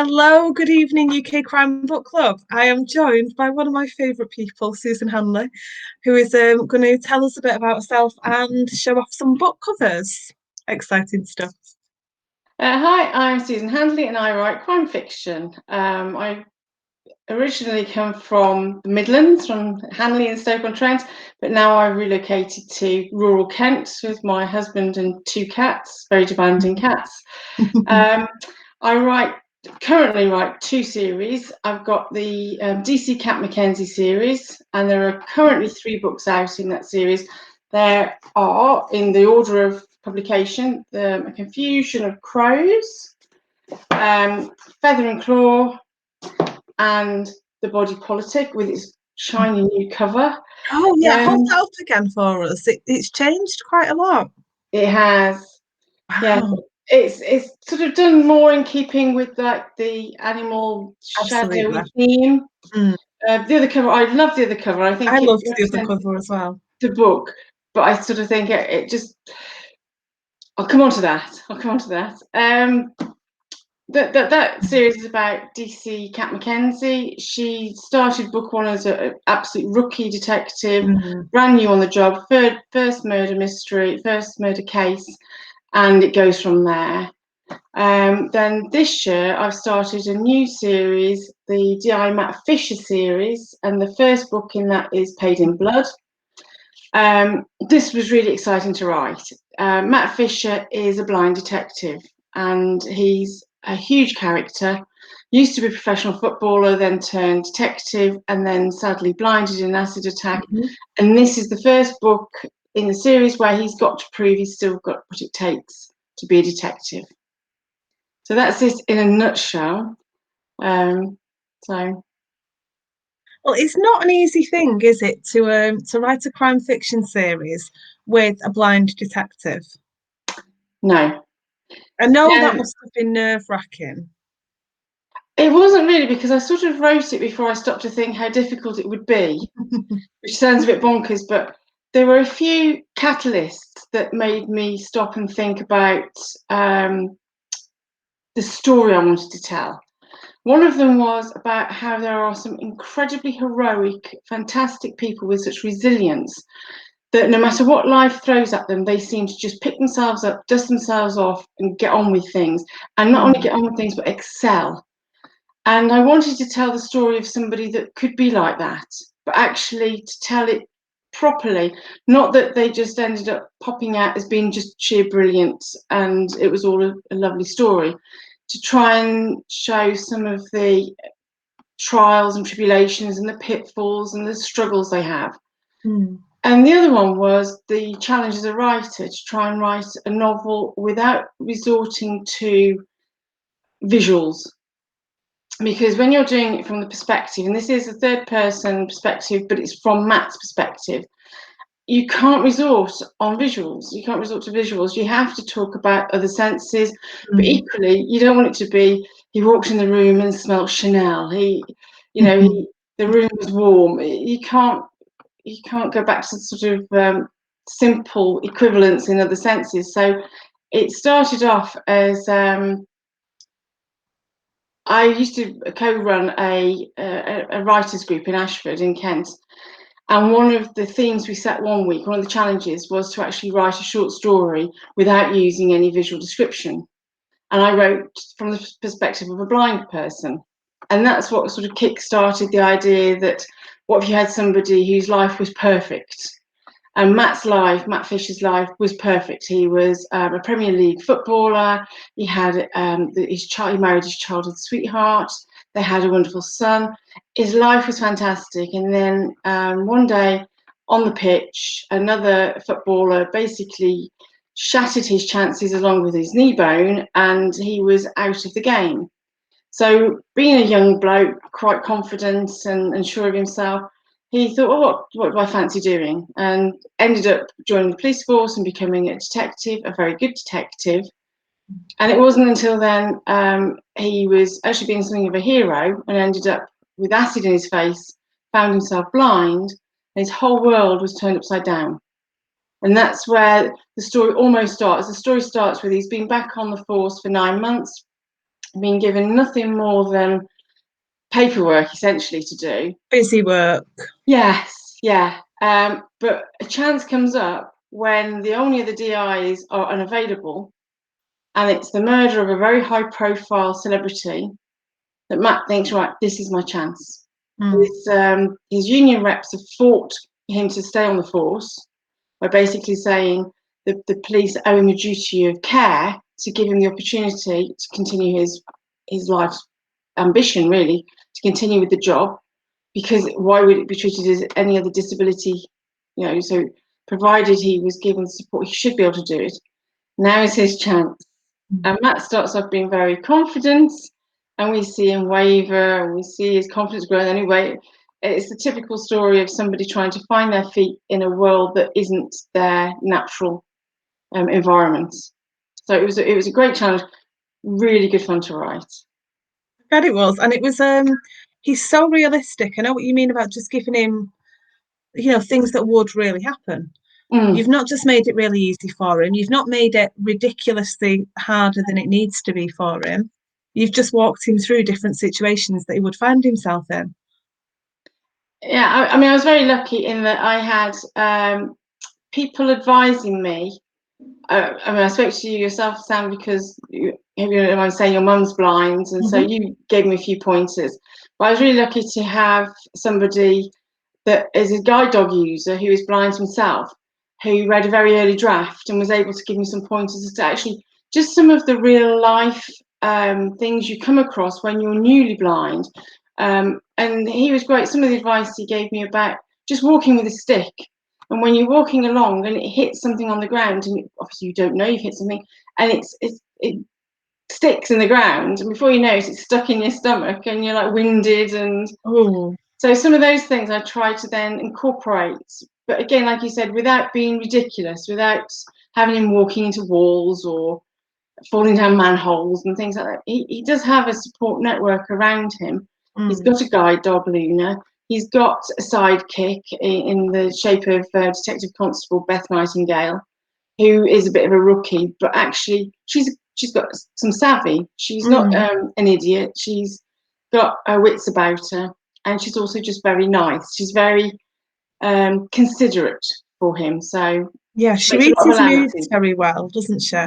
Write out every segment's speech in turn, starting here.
Hello, good evening, UK Crime Book Club. I am joined by one of my favourite people, Susan Handley, who is going to tell us a bit about herself and show off some book covers. Exciting stuff. Hi, I'm Susan Handley and I write crime fiction. I originally come from the Midlands, from Handley and Stoke-on-Trent, but now I've relocated to rural Kent with my husband and two cats, very demanding cats. I currently write two series. I've got the DC Cat Mackenzie series, and there are currently 3 books out in that series. There are, in the order of publication, A Confusion of Crows, Feather and Claw, and The Body Politic with its shiny new cover. Oh yeah, hold that up again for us. It's changed quite a lot. It has. Wow. Yeah, it's sort of done more in keeping with like the animal shadowy theme. The other cover, I love the other cover. I think I loved the other cover as well. The book, but I sort of think it just. I'll come on to that. That series is about DC Cat Mackenzie. She started book 1 as an absolute rookie detective, brand new on the job, first murder mystery, first murder case, and it goes from there. Then this year I've started a new series, the D.I. Matt Fisher series, and the first book in that is Paid in Blood. This was really exciting to write. Matt Fisher is a blind detective, and he's a huge character. Used to be a professional footballer, then turned detective, and then sadly blinded in an acid attack. And this is the first book in the series where he's got to prove he's still got what it takes to be a detective. So that's this in a nutshell. Well, it's not an easy thing, is it, to write a crime fiction series with a blind detective? No. I know that must have been nerve-wracking. It wasn't really, because I sort of wrote it before I stopped to think how difficult it would be, which sounds a bit bonkers, but there were a few catalysts that made me stop and think about the story I wanted to tell. One of them was about how there are some incredibly heroic, fantastic people with such resilience that no matter what life throws at them, they seem to just pick themselves up, dust themselves off, and get on with things. And not only get on with things, but excel. And I wanted to tell the story of somebody that could be like that, but actually to tell it properly, not that they just ended up popping out as being just sheer brilliance and it was all a lovely story. To try and show some of the trials and tribulations and the pitfalls and the struggles they have. And the other one was the challenge as a writer, to try and write a novel without resorting to visuals. Because when you're doing it from the perspective, and this is a third person perspective, but it's from Matt's perspective, you can't resort on visuals. You can't resort to visuals. You have to talk about other senses, but equally, you don't want it to be, he walked in the room and smelled Chanel. The room was warm. You can't go back to sort of simple equivalence in other senses. So it started off as I used to co-run a writers group in Ashford in Kent. And one of the themes we set one week, one of the challenges, was to actually write a short story without using any visual description. And I wrote from the perspective of a blind person. And that's what sort of kick-started the idea that what if you had somebody whose life was perfect? And Matt Fisher's life was perfect. He was a Premier League footballer. He had he married his childhood sweetheart. They had a wonderful son. His life was fantastic. And then one day on the pitch, another footballer basically shattered his chances along with his knee bone, and he was out of the game. So being a young bloke, quite confident and sure of himself, he thought, well, what do I fancy doing? And ended up joining the police force and becoming a detective, a very good detective. And it wasn't until then he was actually being something of a hero and ended up with acid in his face, found himself blind, and his whole world was turned upside down. And that's where the story almost starts. The story starts with he's been back on the force for 9 months. being given nothing more than paperwork essentially to do. Busy work. Yes, yeah. But a chance comes up when the only other DIs are unavailable, and it's the murder of a very high-profile celebrity. That Matt thinks, right, this is my chance. His union reps have fought him to stay on the force by basically saying the police owe him a duty of care to give him the opportunity to continue his life's ambition, really, to continue with the job, because why would it be treated as any other disability? So provided he was given support, he should be able to do it. Now is his chance. And Matt starts off being very confident, and we see him waver, and we see his confidence grow. Anyway, it's the typical story of somebody trying to find their feet in a world that isn't their natural environment. So it was a great challenge, really good fun to write. I bet it was, and it was. He's so realistic. I know what you mean about just giving him, things that would really happen. You've not just made it really easy for him. You've not made it ridiculously harder than it needs to be for him. You've just walked him through different situations that he would find himself in. Yeah, I mean, I was very lucky in that I had people advising me. I mean, I spoke to you yourself, Sam, because you don't mind saying your mum's blind, and so you gave me a few pointers. But I was really lucky to have somebody that is a guide dog user who is blind himself, who read a very early draft and was able to give me some pointers as to actually just some of the real life things you come across when you're newly blind. And he was great. Some of the advice he gave me about just walking with a stick. And when you're walking along and it hits something on the ground, and obviously you don't know you've hit something, and it sticks in the ground, and before you know it, it's stuck in your stomach, and you're like winded. And so some of those things I try to then incorporate. But again, like you said, without being ridiculous, without having him walking into walls or falling down manholes and things like that. He does have a support network around him. He's got a guide dog, Luna. He's got a sidekick in the shape of Detective Constable Beth Nightingale, who is a bit of a rookie, but actually she's got some savvy. She's not an idiot. She's got her wits about her, and she's also just very nice. She's very considerate for him. So Yeah, she reads his moods very well, doesn't she?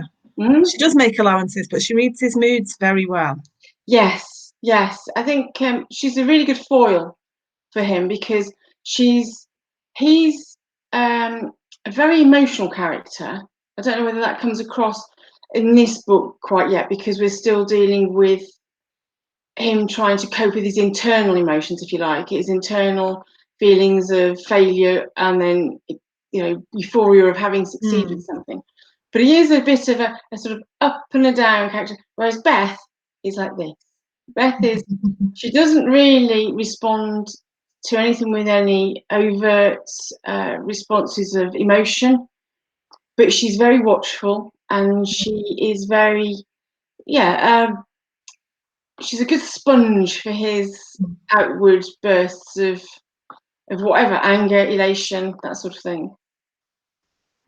She does make allowances, but she reads his moods very well. Yes, yes. I think she's a really good foil for him because he's a very emotional character. I don't know whether that comes across in this book quite yet, because we're still dealing with him trying to cope with his internal emotions, if you like, his internal feelings of failure, and then euphoria of having succeeded with something. But he is a bit of a sort of up and a down character, whereas Beth is like this. Beth is, she doesn't really respond to anything with any overt responses of emotion, but she's very watchful, and she is very, she's a good sponge for his outward bursts of whatever, anger, elation, that sort of thing.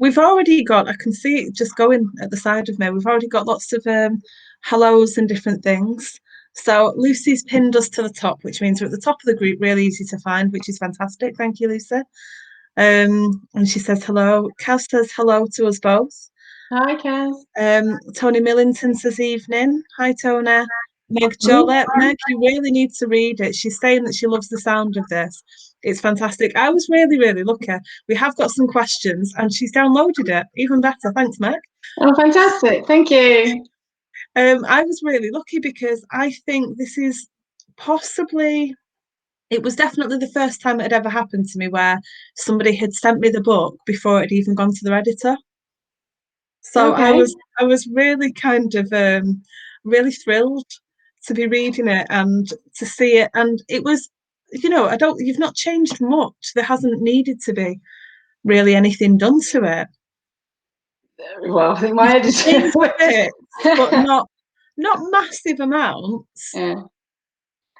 We've already got, I can see it just going at the side of me, we've already got lots of hellos and different things. So Lucy's pinned us to the top, which means we're at the top of the group, really easy to find, which is fantastic. Thank you, Lucy. And she says hello. Kaz says hello to us both. Hi, Kaz. Tony Millington says evening. Hi, Tony. Meg Jolette. Meg, you really need to read it. She's saying that she loves the sound of this. It's fantastic. I was really, really lucky. We have got some questions and she's downloaded it. Even better. Thanks, Meg. Oh, fantastic. Thank you. I was really lucky because I think this is possibly, it was definitely the first time it had ever happened to me where somebody had sent me the book before it had even gone to their editor. So I was really kind of really thrilled to be reading it and to see it. And it was, you've not changed much. There hasn't needed to be really anything done to it. Well, I think my editor changed bits, but not massive amounts. Yeah.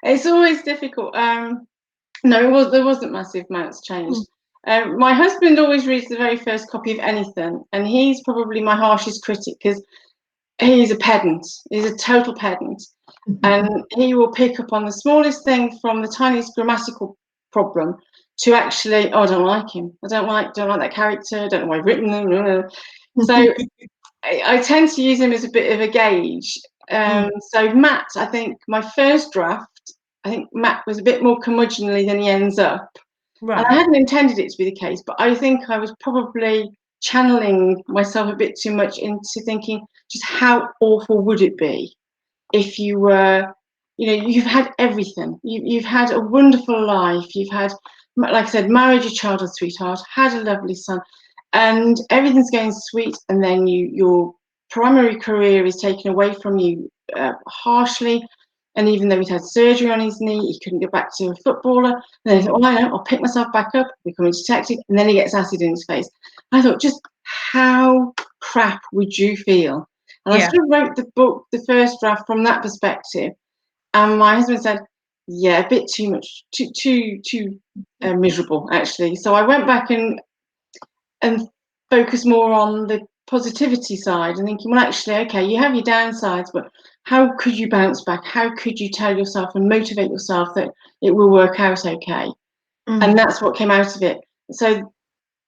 It's always difficult. No, there wasn't massive amounts changed. My husband always reads the very first copy of anything, and he's probably my harshest critic because he's a pedant. He's a total pedant. And he will pick up on the smallest thing, from the tiniest grammatical problem to actually, oh, I don't like him. I don't like that character. I don't know why I've written them. So I tend to use him as a bit of a gauge. So Matt, I think my first draft, I think Matt was a bit more curmudgeonly than he ends up. And I Right. hadn't intended it to be the case, but I think I was probably channeling myself a bit too much into thinking, just how awful would it be if you were, you've had everything. You've had a wonderful life. You've had, like I said, married your childhood sweetheart, had a lovely son, and everything's going sweet. And then your primary career is taken away from you harshly. And even though he'd had surgery on his knee, he couldn't get back to a footballer. And then he thought, well, I know, I'll pick myself back up, become a detective. And then he gets acid in his face. I thought, just how crap would you feel? And I Yeah. sort of wrote the book, the first draft, from that perspective. And my husband said, yeah, a bit too much, too miserable, actually. So I went back and focused more on the positivity side and thinking, well, actually, okay, you have your downsides, but how could you bounce back? How could you tell yourself and motivate yourself that it will work out okay? And that's what came out of it. So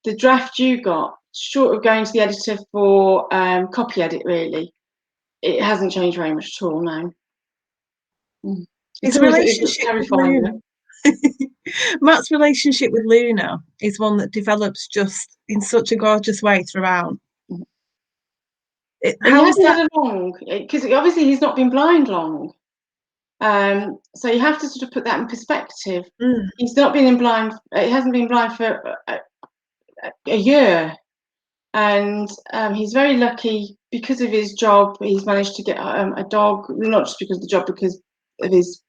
the draft you got, short of going to the editor for copy edit, really, it hasn't changed very much at all now. His It's relationship with terrifying. Luna. Matt's relationship with Luna is one that develops just in such a gorgeous way throughout. Well, he How is hasn't that? had a long, because obviously he's not been blind long. So you have to sort of put that in perspective. He's not been blind. He hasn't been blind for a year, and he's very lucky because of his job. He's managed to get a dog, not just because of the job, because of his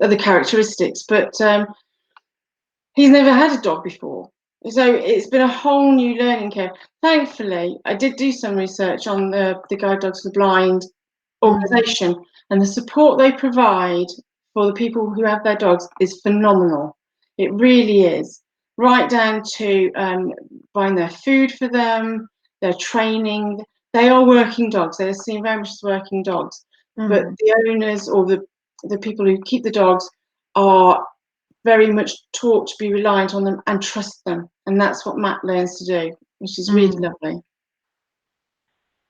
other characteristics. But he's never had a dog before, so it's been a whole new learning curve. Thankfully, I did do some research on the Guide Dogs for the Blind organisation, and the support they provide for the people who have their dogs is phenomenal. It really is. Right down to buying their food for them, their training. They are working dogs. They're seen very much as working dogs. But the owners or the people who keep the dogs are very much taught to be reliant on them and trust them. And that's what Matt learns to do, which is really lovely.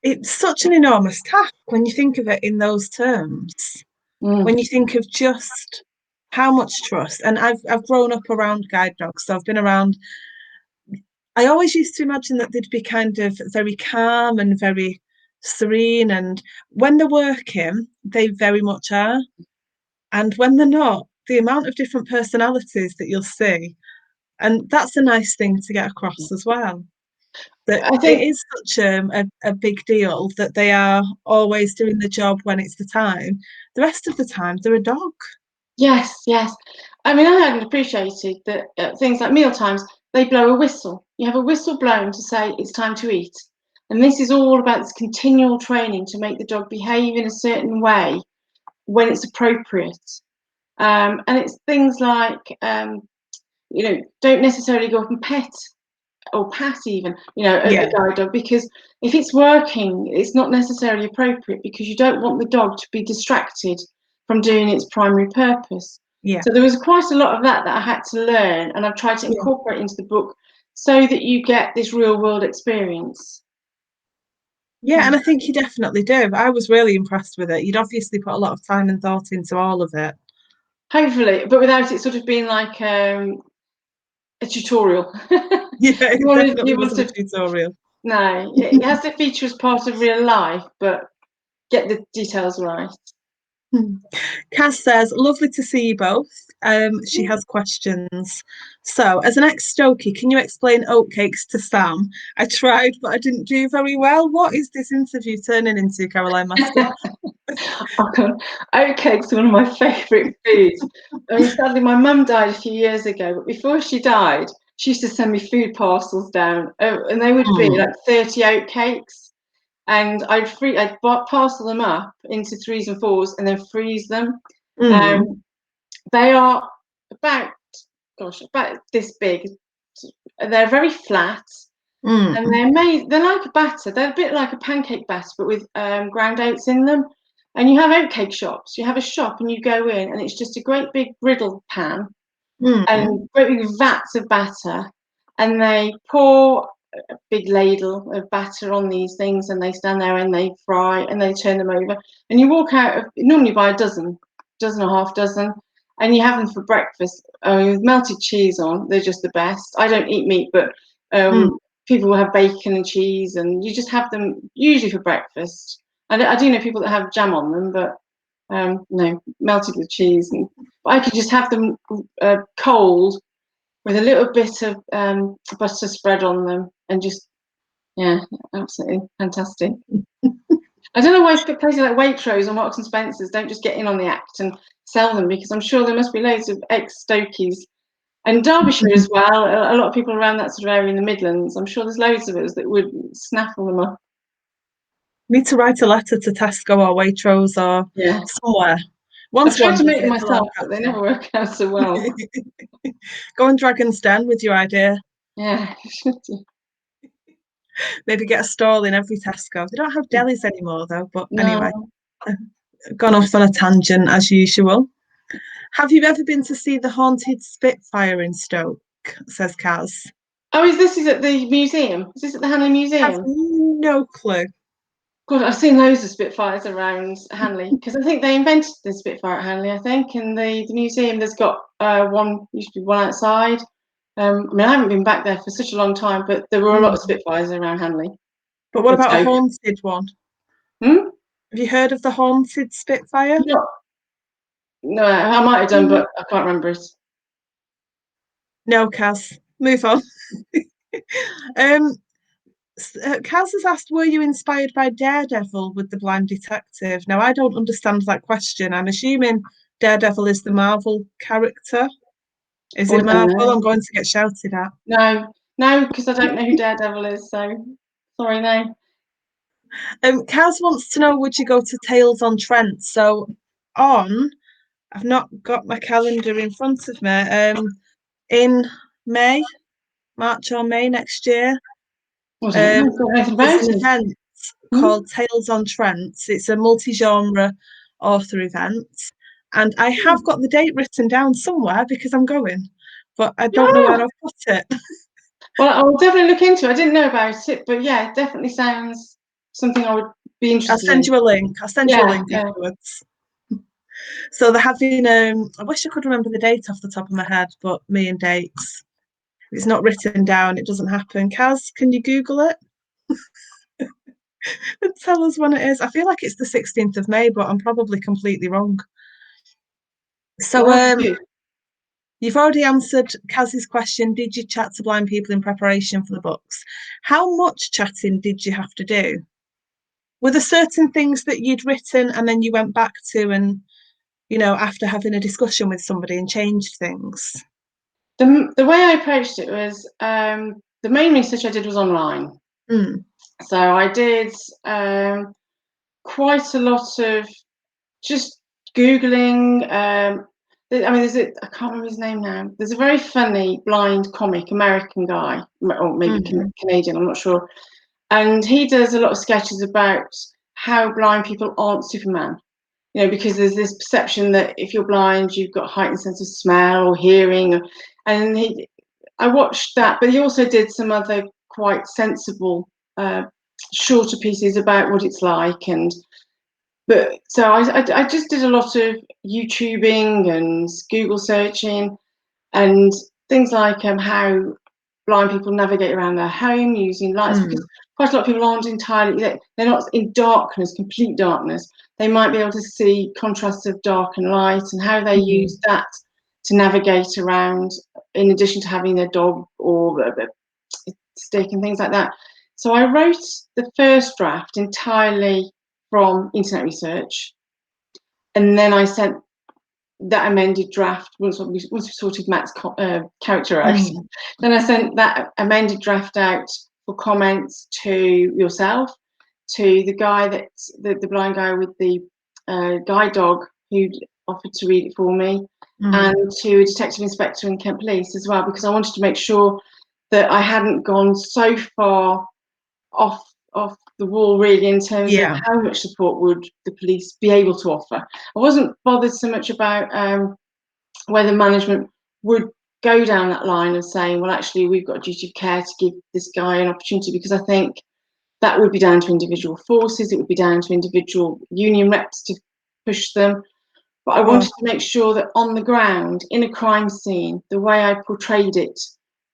It's such an enormous task when you think of it in those terms. When you think of just how much trust, and I've grown up around guide dogs, so I've been around. I always used to imagine that they'd be kind of very calm and very serene, and when they're working, they very much are. And when they're not, the amount of different personalities that you'll see, and that's a nice thing to get across as well. That I it think, is such a big deal that they are always doing the job when it's the time. The rest of the time, they're a dog. yes, yes. I mean, I hadn't appreciated that things like meal times, they blow a whistle. You have a whistle blown to say it's time to eat. And this is all about this continual training to make the dog behave in a certain way when it's appropriate. And it's things like, don't necessarily go up and pet or pat even, a Yeah, guide dog, because if it's working, it's not necessarily appropriate because you don't want the dog to be distracted from doing its primary purpose. yeah, So there was quite a lot of that I had to learn, and I've tried to yeah. incorporate into the book so that you get this real world experience. Yeah, and I think you definitely do. I was really impressed with it. You'd obviously put a lot of time and thought into all of it. Hopefully, but without it sort of being like a tutorial. Yeah, it definitely You want wasn't a to, tutorial. no, it has to feature as part of real life, but get the details right. Kaz says, lovely to see you both. She has questions. So, as an ex-Stokey, can you explain oatcakes to Sam? I tried, but I didn't do very well. What is this interview turning into, Caroline Master? Oh God, oatcakes are one of my favourite foods. I mean, sadly, my mum died a few years ago, but before she died, she used to send me food parcels down, and they would be like 30 oatcakes, and I'd parcel them up into threes and fours, and then freeze them. They are about, about this big. They're very flat. Mm. and they're made. They're like a batter. They're a bit like a pancake batter, but with ground oats in them. And you have oatcake shops. You have a shop, and you go in, and it's just a great big griddle pan Mm. and great big vats of batter, and they pour a big ladle of batter on these things, and they stand there and they fry and they turn them over, and you walk out of normally by a dozen or half dozen, and you have them for breakfast with melted cheese on. They're just the best. I don't eat meat, but Mm. people will have bacon and cheese, and you just have them usually for breakfast. I do know people that have jam on them, but no, melted with cheese. And I could just have them cold with a little bit of butter spread on them, and just, yeah, absolutely fantastic. I don't know why places like Waitrose or Marks and Spencers don't just get in on the act and sell them, because I'm sure there must be loads of ex-Stokies. And Derbyshire as well, a lot of people around that sort of area in the Midlands, I'm sure there's loads of us that would snaffle them up. Need to write a letter to Tesco or Waitrose or Yeah. somewhere. I've Once tried one to does make them it, they'll all myself, but they catch never work out so well. on. Go on Dragon's Den with your idea. Yeah. Maybe get a stall in every Tesco. They don't have delis anymore though, but anyway, No. gone off on a tangent as usual. Have you ever been to see the haunted Spitfire in Stoke? Says Kaz. Oh, is at the museum? Is this at the Handley Have Museum? no clue. God, I've seen loads of Spitfires around Handley, because I think they invented the Spitfire at Handley. I think, and the museum, there's got one, used to be one outside. I mean, I haven't been back there for such a long time, but there were a lot of Spitfires around Handley. But what And about a Stoke. haunted one? Hmm? Have you heard of the haunted Spitfire? No, no, I might have done, but I can't remember it. No, Kaz. Move on. um, Kaz has asked, were you inspired by Daredevil with the blind detective? Now, I don't understand that question. I'm assuming Daredevil is the Marvel character. Is Oh, I it don't Marvel? know. I'm going to get shouted at. No, because I don't know who Daredevil is. So sorry, no. Kaz wants to know, would you go to Tales on Trent? So I've not got my calendar in front of me. In May, March or May next year, I don't know. um, I don't know anything there's about an it. event Hmm? called Tales on Trent. It's a multi-genre author event, and I have got the date written down somewhere because I'm going, but I don't know where Oh, I've put it. well, I'll definitely look into it. I didn't know about it, but yeah, it definitely sounds something I would be I'll interested send in. you a link. I'll send you a Yeah, link yeah. afterwards. So they're having I wish I could remember the date off the top of my head, but me and dates. It's not written down, it doesn't happen. Kaz, can you Google it and tell us when it is? I feel like it's the 16th of May, but I'm probably completely wrong. So Well, good. you've already answered Kaz's question. Did you chat to blind people in preparation for the books? How much chatting did you have to do? Were there certain things that you'd written and then you went back to and, after having a discussion with somebody and changed things? The way I approached it was the main research I did was online. Mm. So I did quite a lot of just Googling. I mean, I can't remember his name now. There's a very funny blind comic, American guy, or maybe Mm. Canadian, I'm not sure. And he does a lot of sketches about how blind people aren't Superman. Because there's this perception that if you're blind, you've got a heightened sense of smell or hearing. And I watched that, but he also did some other quite sensible, shorter pieces about what it's like. But so I just did a lot of YouTubing and Google searching and things like how blind people navigate around their home using lights, because Mm. quite a lot of people aren't entirely, they're not in darkness, complete darkness. They might be able to see contrasts of dark and light, and how they Mm. use that to navigate around, in addition to having their dog or a stick and things like that. So I wrote the first draft entirely from internet research, and then I sent that amended draft once we sorted Matt's character out. Mm. Then I sent that amended draft out for comments to yourself, to the guy the blind guy with the guide dog who offered to read it for me, Mm. and to a detective inspector in Kent Police as well, because I wanted to make sure that I hadn't gone so far off the wall, really, in terms of how much support would the police be able to offer. I wasn't bothered so much about whether management would go down that line of saying, well, actually, we've got a duty of care to give this guy an opportunity, because I think that would be down to individual forces, it would be down to individual union reps to push them. But I wanted to make sure that on the ground, in a crime scene, the way I portrayed it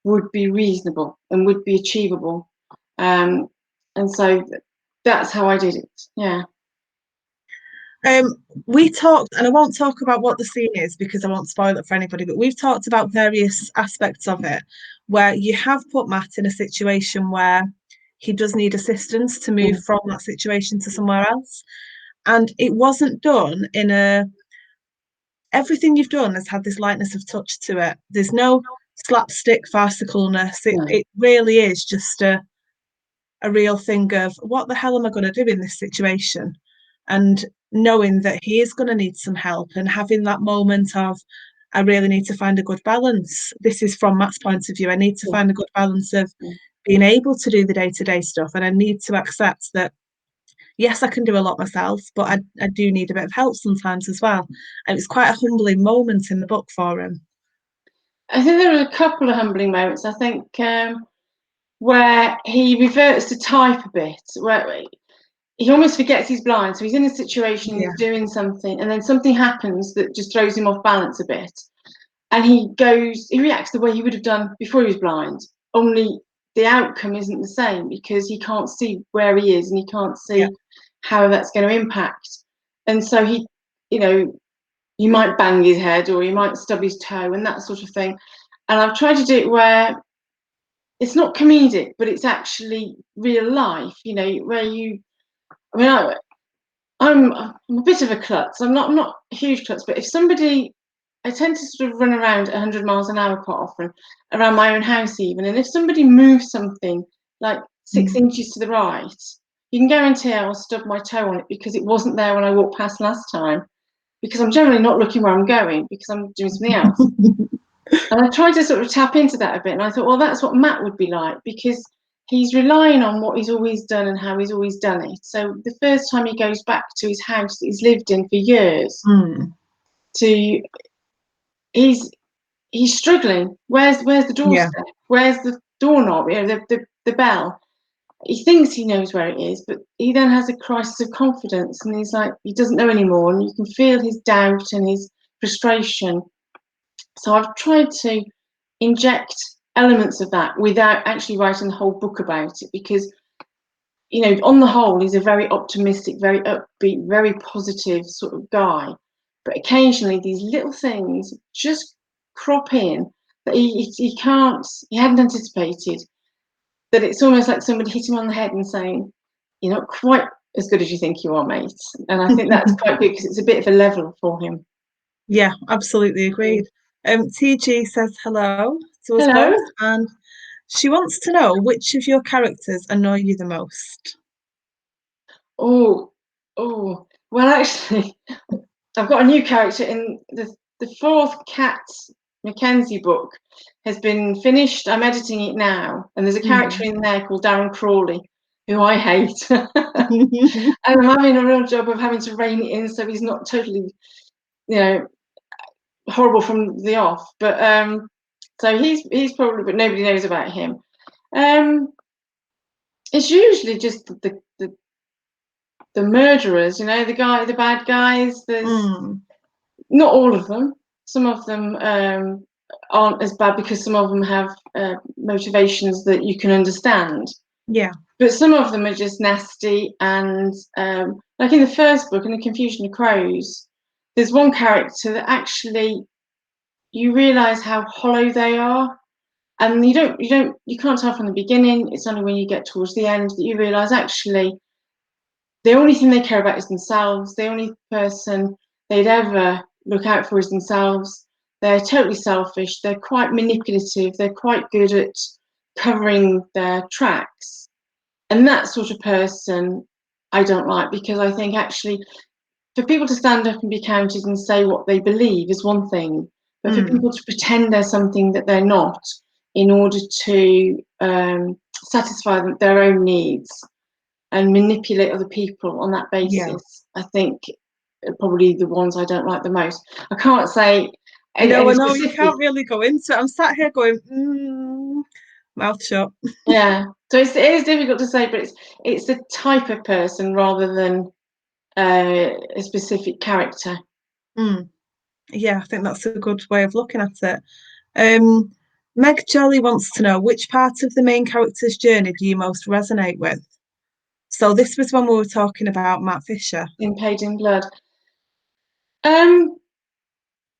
would be reasonable and would be achievable. And so that's how I did it. Yeah. We talked, and I won't talk about what the scene is because I won't spoil it for anybody, but we've talked about various aspects of it where you have put Matt in a situation where he does need assistance to move from that situation to somewhere else. And it wasn't done in a, everything you've done has had this lightness of touch to it. There's no slapstick farcicalness. It really is just a real thing of what the hell am I going to do in this situation? And knowing that he is going to need some help and having that moment of, I really need to find a good balance. This is from Matt's point of view. I need to find a good balance of being able to do the day-to-day stuff. And I need to accept that, yes, I can do a lot myself, but I do need a bit of help sometimes as well. And it's quite a humbling moment in the book for him. I think there are a couple of humbling moments. I think where he reverts to type a bit, where he almost forgets he's blind. So he's in a situation, he's doing something, and then something happens that just throws him off balance a bit. And he reacts the way he would have done before he was blind, only the outcome isn't the same because he can't see where he is and he can't see how that's going to impact. And so he might bang his head or he might stub his toe and that sort of thing. And I've tried to do it where it's not comedic, but it's actually real life, where I'm a bit of a klutz. I'm not a huge klutz, but if somebody, I tend to sort of run around 100 miles an hour quite often, around my own house even, and if somebody moves something like 6 inches to the right, you can guarantee I'll stub my toe on it because it wasn't there when I walked past last time, because I'm generally not looking where I'm going because I'm doing something else. And I tried to sort of tap into that a bit, and I thought, well, that's what Matt would be like, because he's relying on what he's always done and how he's always done it. So the first time he goes back to his house that he's lived in for years, he's struggling. Where's the doorstep? Where's the doorknob? The bell. He thinks he knows where it is, but he then has a crisis of confidence, and he's like, he doesn't know anymore, and you can feel his doubt and his frustration. So I've tried to inject elements of that without actually writing the whole book about it, because on the whole he's a very optimistic, very upbeat, very positive sort of guy, but occasionally these little things just crop in that he hadn't anticipated, that it's almost like somebody hit him on the head and saying, you're not quite as good as you think you are, mate. And I think that's quite good because it's a bit of a level for him. Yeah, absolutely agreed. TG says hello to us Hello. both, and she wants to know which of your characters annoy you the most. Oh, well, actually, I've got a new character in the fourth Cat Mackenzie book has been finished. I'm editing it now, and there's a character in there called Darren Crawley, who I hate. And I'm having a real job of having to rein it in so he's not totally, horrible from the off. But so he's probably, but nobody knows about him. It's usually just the murderers, the bad guys. There's not all of them. Some of them aren't as bad because some of them have motivations that you can understand. Yeah. But some of them are just nasty. And like in the first book, in The Confusion of Crows, there's one character that actually you realise how hollow they are. And you can't tell from the beginning. It's only when you get towards the end that you realise actually the only thing they care about is themselves. The only person they'd ever look out for is themselves. They're totally selfish. They're quite manipulative. They're quite good at covering their tracks. And that sort of person I don't like, because I think actually for people to stand up and be counted and say what they believe is one thing, but for people to pretend they're something that they're not in order to satisfy their own needs and manipulate other people on that Yeah. basis, I think are probably the ones I don't like the most. I can't say No, any I know you specific. can't really go into it. I'm sat here going, mouth shut. Yeah, so it is difficult to say, but it's the type of person rather than a specific character. Mm. Yeah, I think that's a good way of looking at it. Um, Meg Jolly wants to know which part of the main character's journey do you most resonate with? So this was when we were talking about Matt Fisher. In Paid in Blood.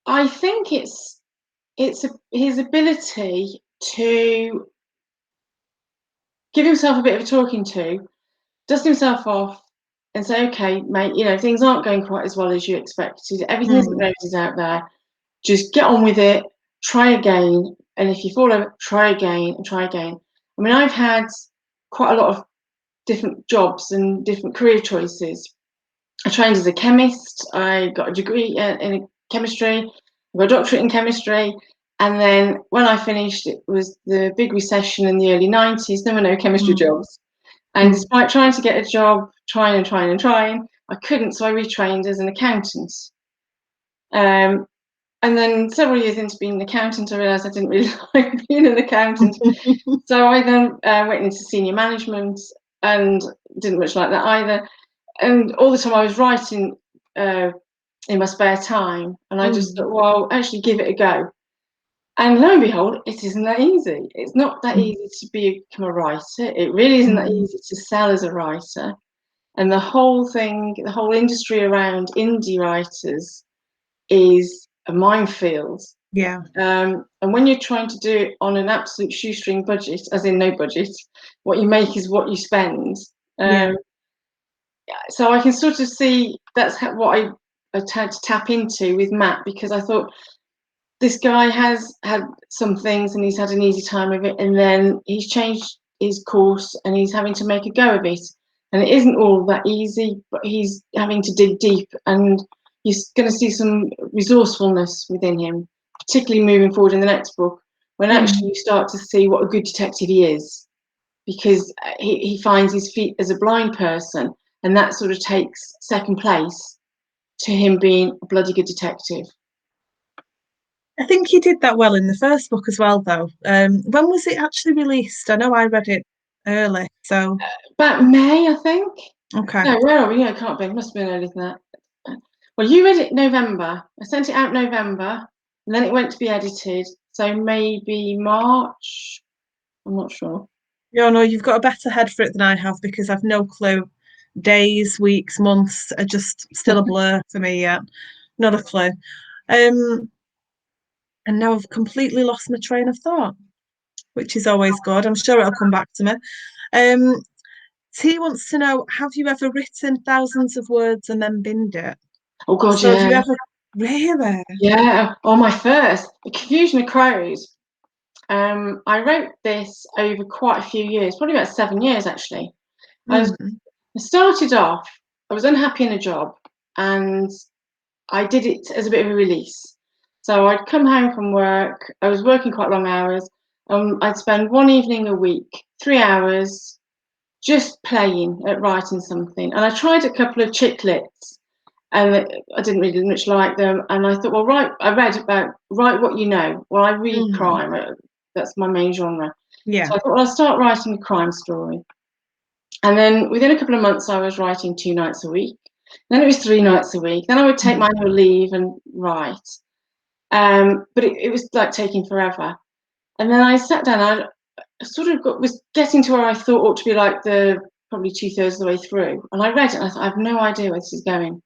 I think it's his ability to give himself a bit of a talking to, dust himself off, and say, "Okay, mate, things aren't going quite as well as you expected. Everything isn't Mm, roses out there. Just get on with it. Try again, and if you fall over, try again and try again." I mean, I've had quite a lot of different jobs and different career choices. I trained as a chemist. I got a degree in chemistry. I got a doctorate in chemistry. And then when I finished, it was the big recession in the early 90s. There were no chemistry mm, jobs. And mm, despite trying to get a job, trying and trying and trying, I couldn't. So I retrained as an accountant. Um, and then several years into being an accountant, I realised I didn't really like being an accountant. So I then went into senior management and didn't much like that either. And all the time I was writing in my spare time, and I just mm, thought, well, actually give it a go. And lo and behold, it isn't that easy. It's not that mm, easy to become a writer. It really isn't that mm. easy to sell as a writer. And the whole thing, the whole industry around indie writers is a minefield. Yeah, And when you're trying to do it on an absolute shoestring budget, as in no budget, what you make is what you spend. yeah. Um, so I can sort of see that's what I had to tap into with Matt, because I thought this guy has had some things and he's had an easy time of it, and then he's changed his course and he's having to make a go of it. And it isn't all that easy, but he's having to dig deep, and you're going to see some resourcefulness within him, particularly moving forward in the next book, when actually Mm. you start to see what a good detective he is, because he finds his feet as a blind person, and that sort of takes second place to him being a bloody good detective. I think he did that well in the first book as well, though. When was it actually released? I know I read it early, so About May, I think. okay. No, where are we? No, it can't be. It must have been earlier than that. Well, you read it November. I sent it out November, and then it went to be edited. So maybe March. I'm not sure. You know, you've got a better head for it than I have because I've no clue. Days, weeks, months are just still a blur for me yet. Not a clue. Um, and now I've completely lost my train of thought, which is always good. I'm sure it'll come back to me. Um, T wants to know, have you ever written thousands of words and then binned it? Oh God, So do yeah, you ever really? yeah. Oh, my first, The Confusion of Crows. I wrote this over quite a few years, probably about 7 years actually. I Mm, started off, I was unhappy in a job, and I did it as a bit of a release. So I'd come home from work, I was working quite long hours. I'd spend one evening a week, 3 hours, just playing at writing something. And I tried a couple of chick lits, and I didn't really much like them. And I thought, well, I read about write what you know. Well, I read mm, crime, that's my main genre. yeah. So I thought, well, I'll start writing a crime story. And then within a couple of months, I was writing 2 nights a week. Then it was 3 nights a week. Then I would take Mm, my annual leave and write. But it was like taking forever. And then I sat down. I sort of was getting to where I thought ought to be like the probably 2/3 of the way through. And I read it and I thought, I have no idea where this is going.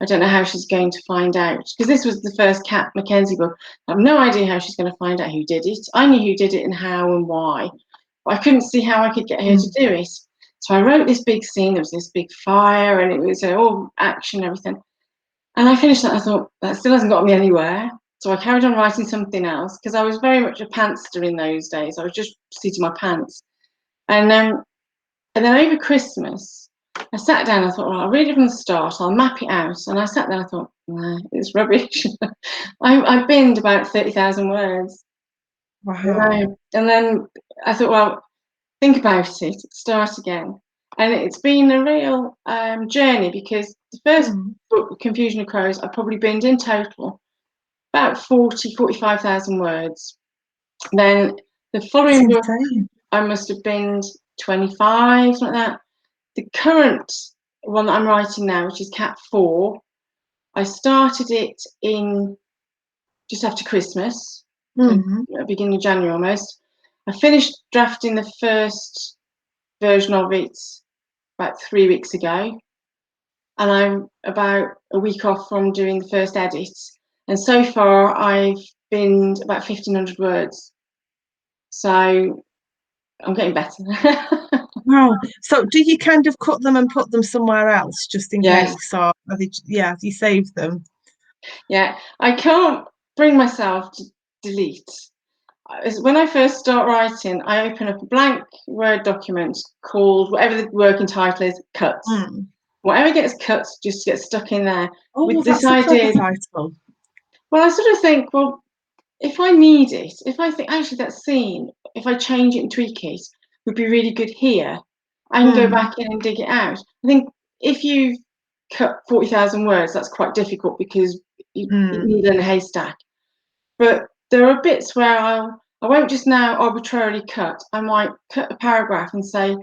I don't know how she's going to find out, because this was the first Cat Mackenzie book. I have no idea how she's going to find out who did it. I knew who did it and how and why, but I couldn't see how I could get her to mm. do it. So I wrote this big scene. There was this big fire, and it was all action, and everything. And I finished that. I thought that still hasn't got me anywhere. So I carried on writing something else, because I was very much a pantster in those days. I was just seating my pants. And then over Christmas, I sat down. I thought, well, I'll read it from the start. I'll map it out. And I sat there. I thought, nah, it's rubbish. I binned about 30,000 words. Wow. And then I thought, well, think about it, start again. And it's been a real journey, because the first Mm. book, Confusion of Crows, I probably binned in total about 45,000 words. Then the It's following book, insane. I must have binned 25, something like that. The current one that I'm writing now, which is Cat 4, I started it in just after Christmas, so Mm. beginning of January almost. I finished drafting the first version of it about 3 weeks ago, and I'm about a week off from doing the first edits. And so far, I've been about 1,500 words. So I'm getting better. Wow. So do you kind of cut them and put them somewhere else just in Yes, case, or are they, yeah, do you save them? yeah. I can't bring myself to delete. When I first start writing, I open up a blank Word document called, whatever the working title is, cuts. Mm. Whatever gets cut just gets stuck in there Oh, with this that's a clever idea. title. Well, I sort of think, well, if I need it, if I think actually that scene, if I change it and tweak it, would be really good here, I can go Mm. back in and dig it out. I think if you cut 40,000 words, that's quite difficult, because you Mm. need in a haystack. But there are bits where I won't just now arbitrarily cut. I might cut a paragraph and say,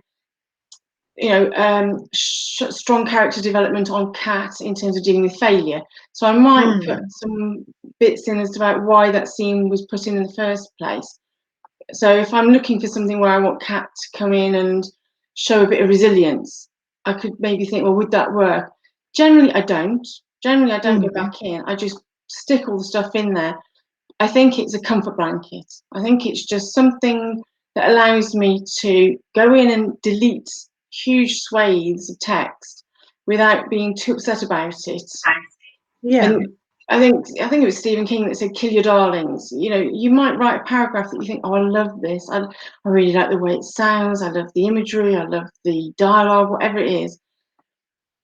strong character development on Cat in terms of dealing with failure. So I might put Mm. some bits in as about why that scene was put in the first place. So if I'm looking for something where I want Cat to come in and show a bit of resilience, I could maybe think, well, would that work? Generally, I don't. Generally, I don't go Mm. back in. I just stick all the stuff in there. I think it's a comfort blanket. I think it's just something that allows me to go in and delete huge swathes of text without being too upset about it. Yeah. And I think it was Stephen King that said, "Kill your darlings." You might write a paragraph that you think, "Oh, I love this. I really like the way it sounds. I love the imagery. I love the dialogue, whatever it is."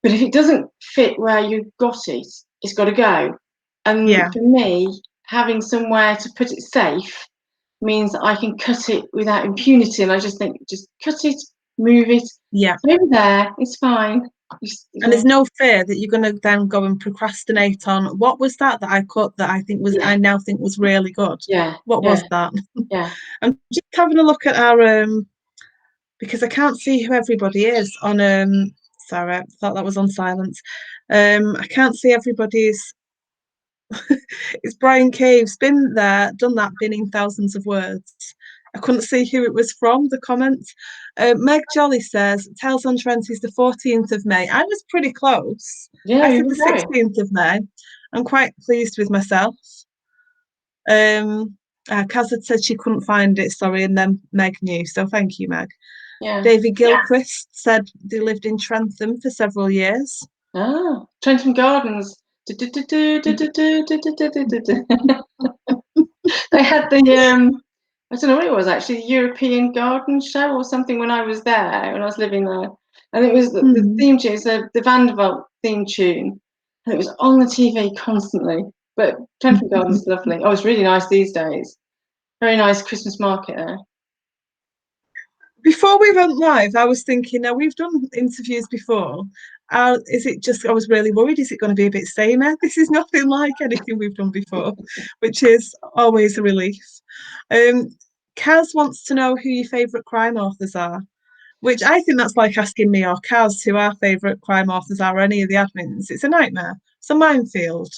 But if it doesn't fit where you've got it, it's got to go. And Yeah. for me, having somewhere to put it safe means that I can cut it without impunity. And I just think, just cut it, move it. Yeah. It's over there. It's fine. And there's no fear that you're going to then go and procrastinate on what was that I cut that Yeah, I now think was really good. yeah, What yeah, was that? yeah. I'm just having a look at our because I can't see who everybody is on sorry, I thought that was on silence. I can't see everybody's. It's Brian Cave's been there, done that, binning thousands of words. I couldn't see who it was from, the comment. Meg Jolly says, Tales on Trent is the 14th of May. I was pretty close. Yeah, I you said the were right. 16th of May. I'm quite pleased with myself. Kaz had said she couldn't find it, sorry, and then Meg knew. So thank you, Meg. Yeah. David Gilchrist said they lived in Trentham for several years. Ah, Trentham Gardens. They had I don't know what it was actually, the European Garden Show or something when I was there, when I was living there. And it was the Hmm. theme tune, it's the Vanderbilt theme tune. And it was on the TV constantly. But Trentham Gardens is lovely. Oh, it's really nice these days. Very nice Christmas market there. Before we went live, I was thinking, now we've done interviews before. Is it just, I was really worried, is it going to be a bit samey? This is nothing like anything we've done before, which is always a relief. Um, Kaz wants to know who your favourite crime authors are, which I think that's like asking me or Kaz who our favourite crime authors are, or any of the admins. It's a nightmare. It's a minefield.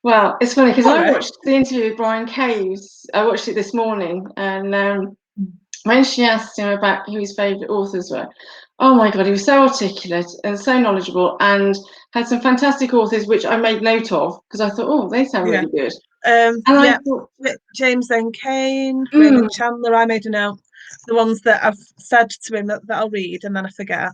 Well, it's funny because I Sorry. watched the interview with Brian Caves. I watched it this morning, and when she asked him about who his favourite authors were, oh my God, he was so articulate and so knowledgeable, and had some fantastic authors which I made note of because I thought, oh, they sound Yeah. really good. And I Yeah, thought, James N. Kane, mm, Raymond Chandler. I made a note. The ones that I've said to him that I'll read and then I forget.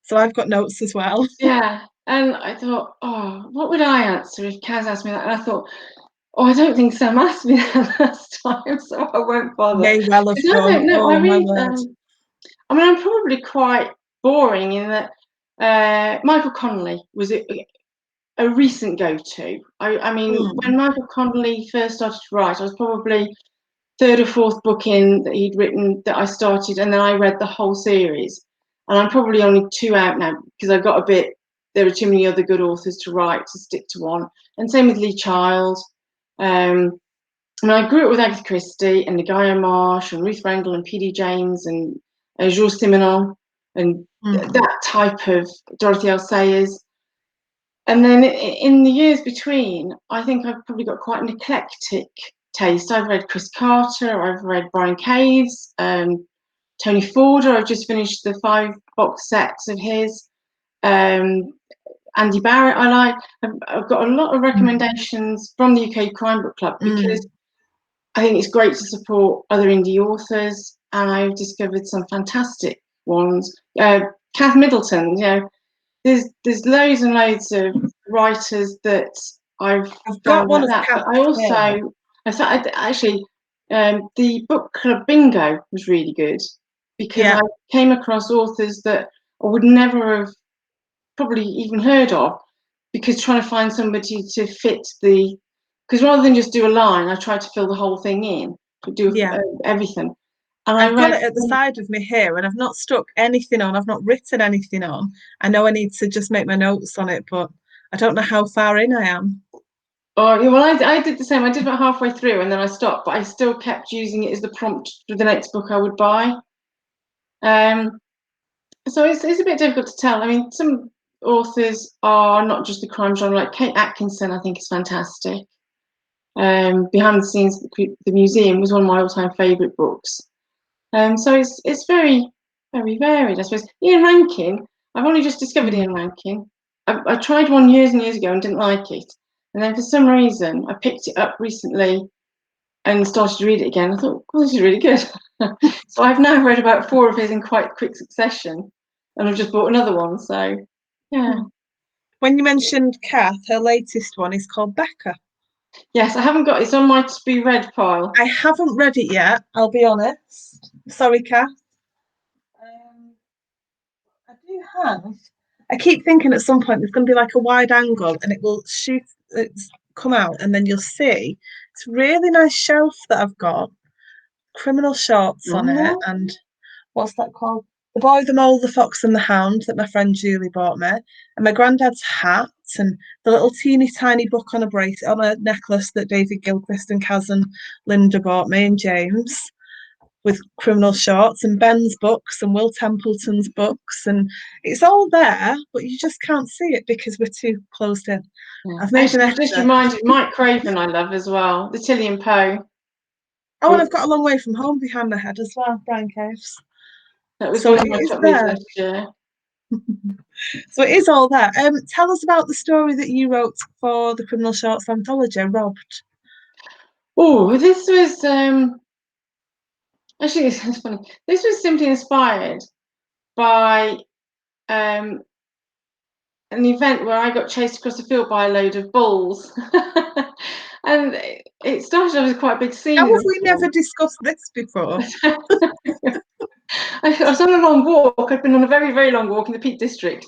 So I've got notes as well. yeah. And I thought, oh, what would I answer if Kaz asked me that? And I thought, oh, I don't think Sam asked me that last time, so I won't bother. May well have Because I done. don't know. I Oh my read. word. I mean, I'm probably quite boring in that Michael Connolly was a recent go-to. I mean, Hmm. when Michael Connolly first started to write, I was probably third or fourth book in that he'd written that I started, and then I read the whole series. And I'm probably only 2 out now because I got a bit. There are too many other good authors to write to stick to one. And same with Lee Child. I mean, I grew up with Agatha Christie and Nagaya Marsh and Ruth Rendell and P.D. James and Jules Simenon and that type of Dorothy L. Sayers. And then in the years between, I think I've probably got quite an eclectic taste. I've read Chris Carter, I've read Brian Caves, Tony Forder. I've just finished the 5 box sets of his. Andy Barrett I like. I've got a lot of recommendations from the UK Crime Book Club because I think it's great to support other indie authors, and I've discovered some fantastic ones. Kath Middleton, you know, there's loads and loads of writers that I've got found one like of that. Kath. But I also, I thought actually, the book club bingo was really good because I came across authors that I would never have probably even heard of, because trying to find somebody to fit the, because rather than just do a line, I tried to fill the whole thing in, to do everything. And I've got it at the side of me here, and I've not stuck anything on. I've not written anything on. I know I need to just make my notes on it, but I don't know how far in I am. Oh, yeah, well, I did the same. I did about halfway through and then I stopped, but I still kept using it as the prompt for the next book I would buy. So it's a bit difficult to tell. I mean, some authors are not just the crime genre, like Kate Atkinson, I think is fantastic. Behind the Scenes, the Museum was one of my all-time favourite books. So it's very, very varied, I suppose. Ian Rankin, I've only just discovered Ian Rankin. I tried one years and years ago and didn't like it. And then for some reason, I picked it up recently and started to read it again. I thought, oh, this is really good. So I've now read about 4 of his in quite quick succession. And I've just bought another one. So, yeah. When you mentioned Kath, her latest one is called Becca. Yes, I haven't got it's on my to be read pile. I haven't read it yet, I'll be honest. Sorry, Kath. I do have. I keep thinking at some point there's going to be like a wide angle and it will shoot, it's come out, and then you'll see it's a really nice shelf that I've got, criminal shorts on it, and what's that called? The Boy, the Mole, the Fox, and the Hound that my friend Julie bought me, and my granddad's hat, and the little teeny tiny book on a bracelet, on a necklace that David Gilchrist and Kaz and Linda bought me, and James, with criminal shorts, and Ben's books and Will Templeton's books, and it's all there, but you just can't see it because we're too closed in. Yeah. I've made Actually, an you just effort. reminded Mike Craven I love as well. The Tillian Poe. Oh, and I've got A Long Way from Home behind my head as well, Brian Caves. That was So one it of my is top reads there. last year. So it is all there. Tell us about the story that you wrote for the Criminal Shorts anthology, Robbed. Oh, this was actually it's funny. This was simply inspired by an event where I got chased across the field by a load of bulls. And it started off as quite a big scene. How have we never discussed this before? I was on a long walk. I'd been on a very, very long walk in the Peak District,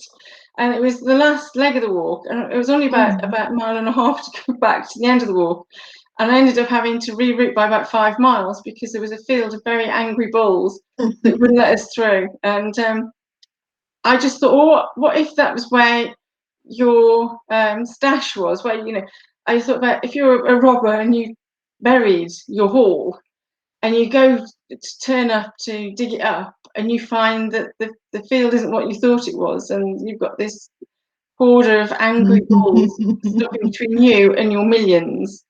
and it was the last leg of the walk, and it was only about a mile and a half to go back to the end of the walk. And I ended up having to reroute by about 5 miles because there was a field of very angry bulls that wouldn't let us through. And I just thought, oh, what if that was where your stash was? Where, you know, I thought about if you're a robber and you buried your haul, and you go to turn up to dig it up, and you find that the field isn't what you thought it was, and you've got this horde of angry bulls stuck in between you and your millions.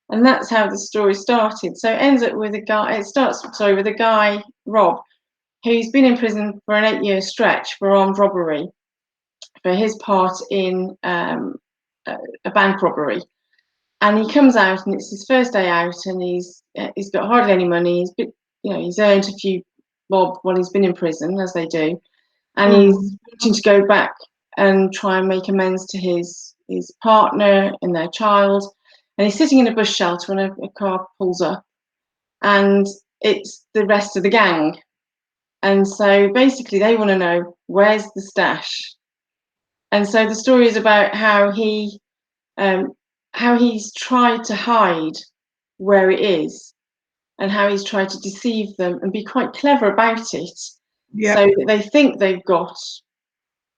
And that's how the story started. So it ends up with a guy, it starts, sorry, with a guy, Rob, who's been in prison for an 8-year stretch for armed robbery for his part in a bank robbery. And he comes out, and it's his first day out, and he's got hardly any money. He's earned a few bob while he's been in prison, as they do, and he's wanting to go back and try and make amends to his partner and their child. And he's sitting in a bush shelter, and a car pulls up, and it's the rest of the gang. And so basically, they want to know, where's the stash? And so the story is about how he's tried to hide where it is. and how he's tried to deceive them and be quite clever about it, Yeah. so that they think they've got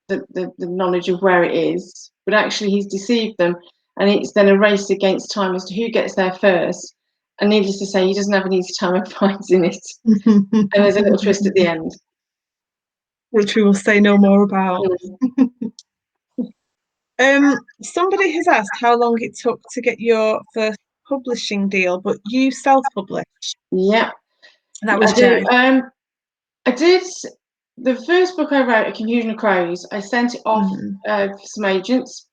the knowledge of where it is, but actually he's deceived them, and it's then a race against time as to who gets there first. And needless to say, he doesn't have an easy time of finding it. And there's a little twist at the end, which we will say no more about. Somebody has asked how long it took to get your first publishing deal, but you self-published. Yeah, That was I do. Jay. I did the first book I wrote, A Confusion of Crows. I sent it off for some agents,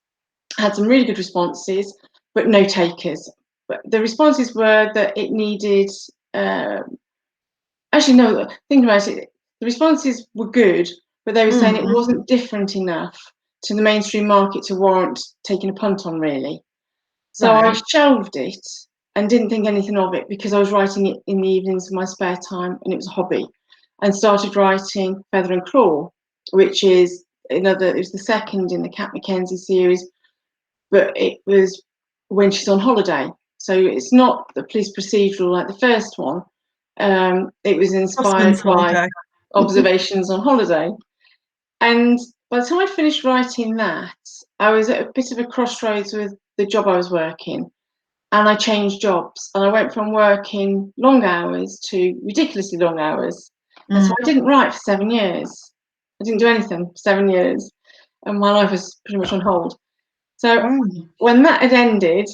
had some really good responses, but no takers. But the responses were that it needed. Actually, no. Thinking about it, the responses were good, but they were saying it wasn't different enough to the mainstream market to warrant taking a punt on, really. So I Right. shelved it and didn't think anything of it, because I was writing it in the evenings of my spare time and it was a hobby, and started writing Feather and Claw, which is it was the second in the Cat Mackenzie series, but it was when she's on holiday. So it's not the police procedural like the first one. It was inspired Husband's by holiday. observations on holiday. And by the time I finished writing that, I was at a bit of a crossroads with the job I was working, and I changed jobs, and I went from working long hours to ridiculously long hours. And so I didn't write for 7 years. I didn't do anything for 7 years, and my life was pretty much on hold. So when that had ended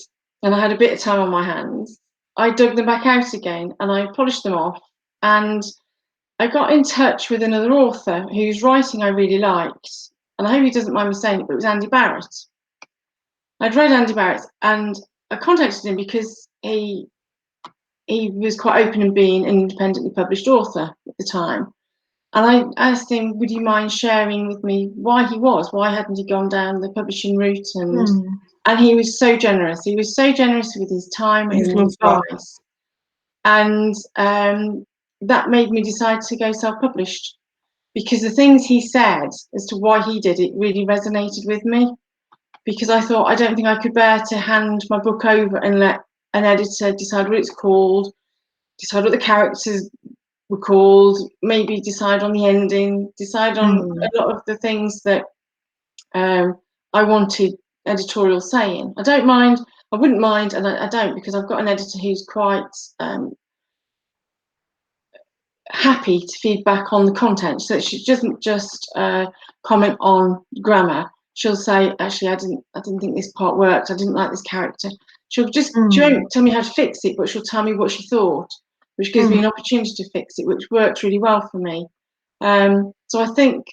and I had a bit of time on my hands, I dug them back out again and I polished them off, and I got in touch with another author whose writing I really liked, and I hope he doesn't mind me saying it, but it was Andy Barrett. I'd read Andy Barrett, and I contacted him because he was quite open in being an independently published author at the time. And I asked him, would you mind sharing with me why hadn't he gone down the publishing route? And he was so generous. He was so generous with his time and his advice. And that made me decide to go self-published, because the things he said as to why he did it really resonated with me, because I thought, I don't think I could bear to hand my book over and let an editor decide what it's called, decide what the characters were called, maybe decide on the ending, decide on a lot of the things that I wanted editorial saying. I wouldn't mind, and I don't, because I've got an editor who's quite happy to feed back on the content. So she doesn't just comment on grammar. She'll say, actually, I didn't think this part worked. I didn't like this character. She won't tell me how to fix it, but she'll tell me what she thought, which gives me an opportunity to fix it, which works really well for me. So I think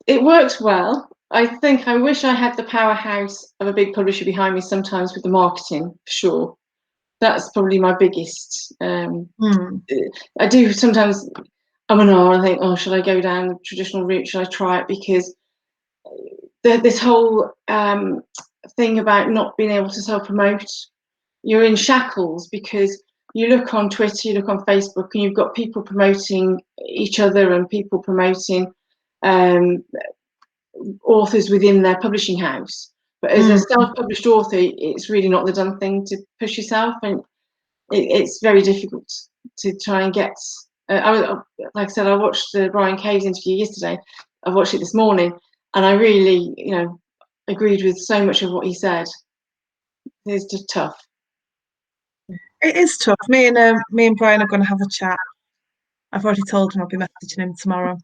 it works well. I wish I had the powerhouse of a big publisher behind me sometimes with the marketing, for sure. That's probably my biggest. I do sometimes I think, oh, should I go down the traditional route? Should I try it? Because this whole thing about not being able to self-promote, you're in shackles, because you look on Twitter, you look on Facebook, and you've got people promoting each other and people promoting authors within their publishing house. But as a self-published author, it's really not the done thing to push yourself, and it's very difficult to try and get. Like I said, I watched the Brian Caves interview yesterday. I watched it this morning, and I really, agreed with so much of what he said. It's just tough. It is tough. Me and Brian are going to have a chat. I've already told him I'll be messaging him tomorrow.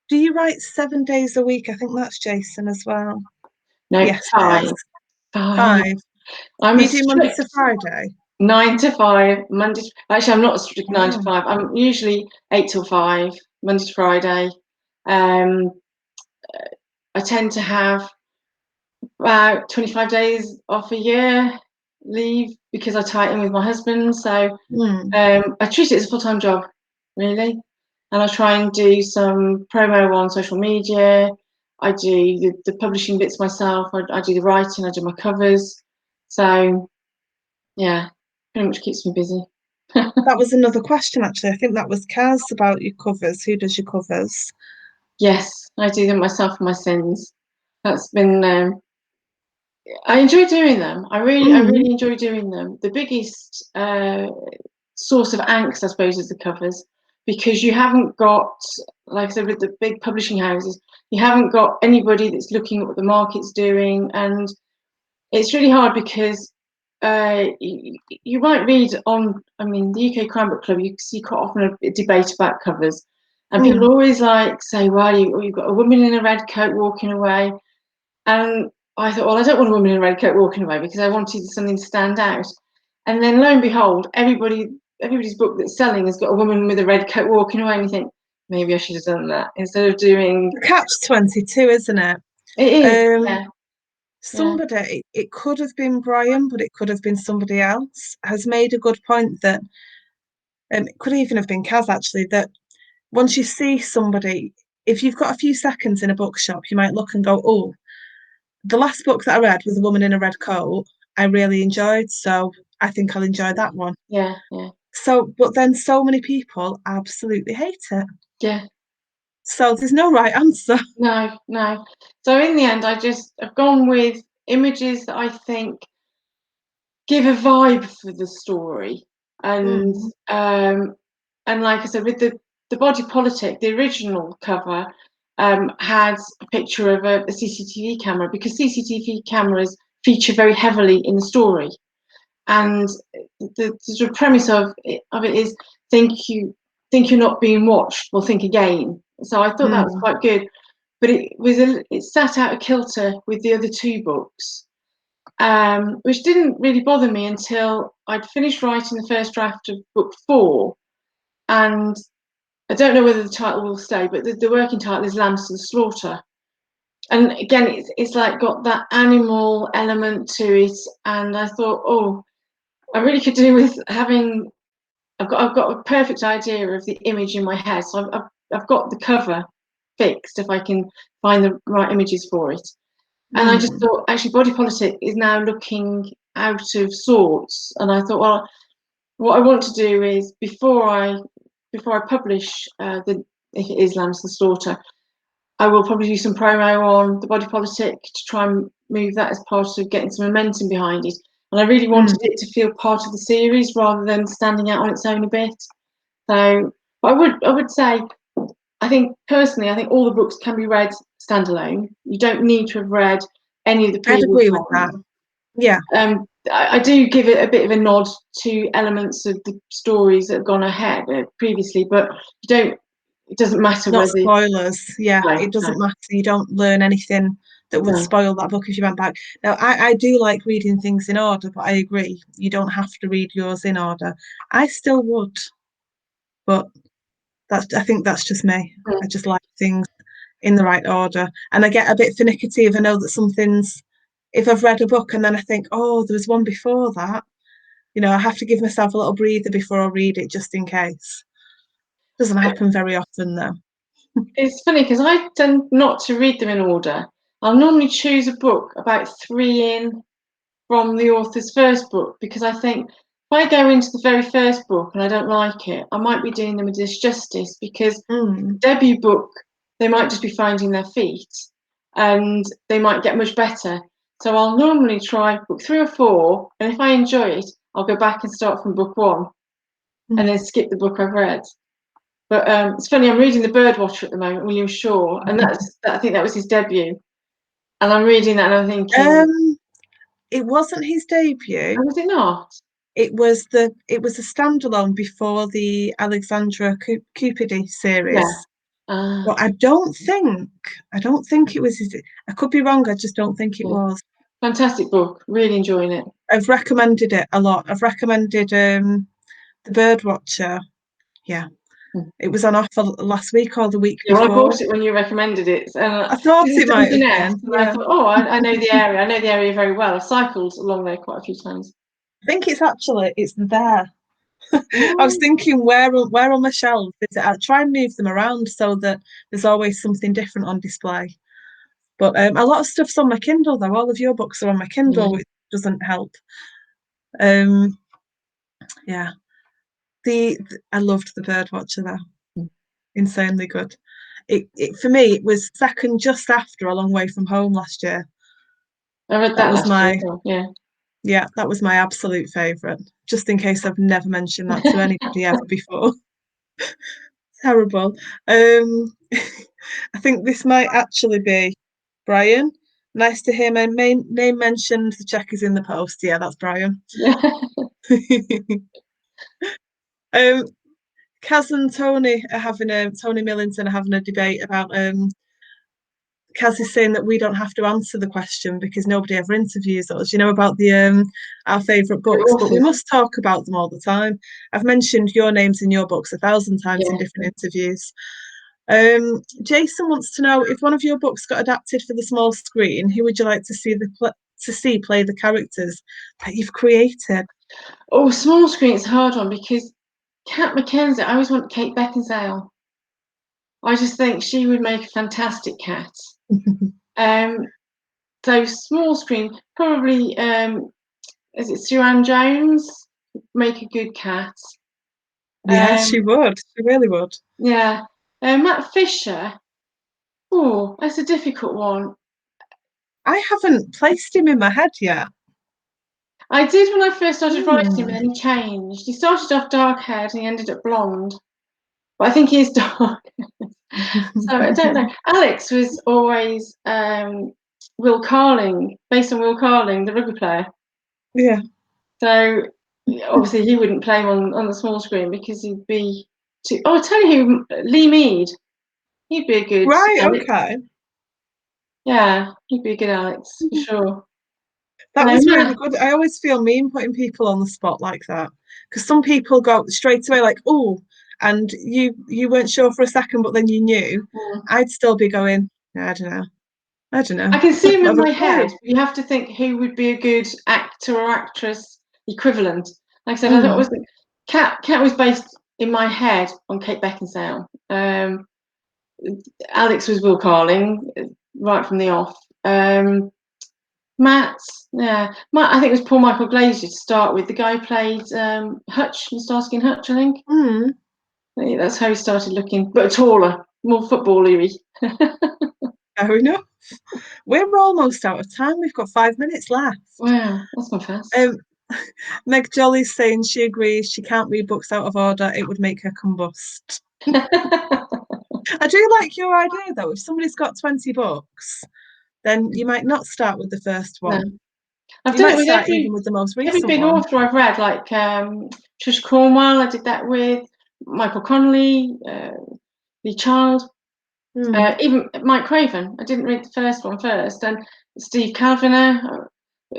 Do you write 7 days a week? I think that's Jason as well. No, yes, 5. 5. You do Monday to Friday? 9 to 5, Monday. Actually, I'm not a strict 9 to 5. I'm usually 8 till 5, Monday to Friday. I tend to have about 25 days off a year leave, because I tie it in with my husband. So I treat it as a full-time job, really. And I try and do some promo on social media. I do the publishing bits myself. I do the writing. I do my covers. So, yeah, pretty much keeps me busy. That was another question, actually. I think that was Kaz about your covers. Who does your covers? Yes, I do them myself for my sins. That's been I enjoy doing them. I Mm, really enjoy doing them. The biggest source of angst, I suppose, is the covers, because you haven't got, like I said, with the big publishing houses, you haven't got anybody that's looking at what the market's doing, and it's really hard because you might read on, I mean, the UK Crime Book Club, you see quite often a debate about covers, and people mm. always like say, well, you've got a woman in a red coat walking away, and I thought, well, I don't want a woman in a red coat walking away because I wanted something to stand out. And then lo and behold, everybody's book that's selling has got a woman with a red coat walking away, and you think, maybe I should have done that instead of doing. Catch 22, isn't it? It is, Um, yeah, yeah, somebody, it could have been Brian, but it could have been somebody else, has made a good point that it could even have been Kaz actually, that once you see somebody, if you've got a few seconds in a bookshop, you might look and go, oh, the last book that I read was a woman in a red coat. I really enjoyed, so I think I'll enjoy that one. yeah, yeah, So, but then so many people absolutely hate it. yeah. So there's no right answer. No, no. So in the end, I've gone with images that I think give a vibe for the story, and Mm, um, and like I said, with the body politic, the original cover had a picture of a CCTV camera, because CCTV cameras feature very heavily in the story, and the sort of premise of it is think you're not being watched, well, think again. So I thought that was mm, quite good, but it sat out of kilter with the other two books, which didn't really bother me until I'd finished writing the first draft of book 4, and I don't know whether the title will stay, but the working title is Lambs to the Slaughter. And again, it's like got that animal element to it, and I thought, oh, I really could do with having. I've got a perfect idea of the image in my head, so I've got the cover fixed if I can find the right images for it. And I just mm. thought, actually, body politic is now looking out of sorts, and I thought, well, what I want to do is before I publish the if it is Lambs to the Slaughter, I will probably do some promo on the body politic to try and move that as part of getting some momentum behind it. And I really wanted Mm. it to feel part of the series rather than standing out on its own a bit. So, but I would say, I think personally, I think all the books can be read standalone. You don't need to have read any of the I'd previous agree with ones. that. Yeah, I do give it a bit of a nod to elements of the stories that have gone ahead previously, but you don't. It doesn't matter not whether. spoilers. Yeah, No, it no, doesn't matter. You don't learn anything that would no. spoil that book if you went back. Now, I do like reading things in order, but I agree. You don't have to read yours in order. I still would, but I think that's just me. I just like things in the right order. And I get a bit finicky if I know that something's, if I've read a book and then I think, oh, there was one before that, I have to give myself a little breather before I read it just in case. Doesn't happen very often though. It's funny because I tend not to read them in order. I'll normally choose a book about 3 in from the author's first book, because I think if I go into the very first book and I don't like it, I might be doing them a disjustice, because Mm, debut book, they might just be finding their feet and they might get much better. So I'll normally try book 3 or 4, and if I enjoy it, I'll go back and start from book 1 and mm. then skip the book I've read. But it's funny, I'm reading The Birdwatcher at the moment, William Shaw, and I think that was his debut. And I'm reading that and I'm thinking, Um, it wasn't his debut. oh, was it not? It was a standalone before the Alexandra Cupidi Yeah. series. Ah, But I don't think it was his. I could be wrong. I just don't think it yeah. was. Fantastic book. Really enjoying it. I've recommended it a lot. I've recommended The Birdwatcher. Yeah, Mm. it was on offer last week or the week Yeah, well, I before. bought it when you recommended it, and I thought it it was might have Dungeness, been. and I Yeah, thought, oh, I know the area. I know the area very well. I've cycled along there quite a few times. I think it's there. I was Oh, thinking where on my shelf is it? I try and move them around so that there's always something different on display. But a lot of stuff's on my Kindle though. All of your books are on my Kindle, yeah. which doesn't help. Um, yeah, I loved the Birdwatcher though. Insanely good. It for me it was second just after A Long Way from Home last year. I read That that was last year my as well. Yeah. Yeah, that was my absolute favourite. Just in case I've never mentioned that to anybody ever before. Terrible. I think this might actually be Brian. Nice to hear my main name mentioned. The check is in the post. Yeah, that's Brian. Yeah. um, Kaz and Tony are having Tony Millington are having a debate about Kaz is saying that we don't have to answer the question because nobody ever interviews us, about the our favourite The books, but we authors. must talk about them all the time. I've mentioned your names in your books 1,000 times in Yeah. different interviews. Jason wants to know if one of your books got adapted for the small screen, who would you like to see play the characters that you've created? Oh, small screen, it's a hard one because Kat Mackenzie, I always want Kate Beckinsale. I just think she would make a fantastic cat. Um, so small screen, probably is it Sue Ann Jones? Make a good cat. Yeah, she would. She really would. Yeah. Matt Fisher. Oh, that's a difficult one. I haven't placed him in my head yet. I did when I first started writing him, Hmm. and then he changed. He started off dark haired and he ended up blonde. But I think he is dark. So I don't know. Alex was always Will Carling, based on Will Carling, the rugby player. Yeah. So obviously he wouldn't play him on the small screen because he'd be too. Oh, I'll tell you who, Lee Mead. He'd be a good Right, Alex. okay. Yeah, he'd be a good Alex for sure. That was really Matt, good. I always feel mean putting people on the spot like that because some people go straight away like, "Oh," and you weren't sure for a second, but then you knew. I'd still be going, I don't know. I don't know. I can see Don't him in have a my head. clue. You have to think who would be a good actor or actress equivalent. Like I said, I thought it Mm. was Cat was based in my head on Kate Beckinsale. Alex was Will Carling right from the off. Matt, yeah, Matt. I think it was Paul Michael Glazier to start with. The guy who played Hutch in Starsky and Hutch. I think Mm. that's how he started looking, but taller, more football-y. Fair enough. We're almost out of time. We've got 5 minutes left. Wow, that's gone fast. Um, Meg Jolly's saying she agrees she can't read books out of order. It would make her combust. I do like your idea though. If somebody's got 20 books, then you might not start with the first No. one. I've You done it might with start even with the most every recent big one. author I've read, like Trish Cornwell. I did that with Michael Connolly, Lee Child, Hmm. even Mike Craven. I didn't read the first one first, and Steve Kavanagh.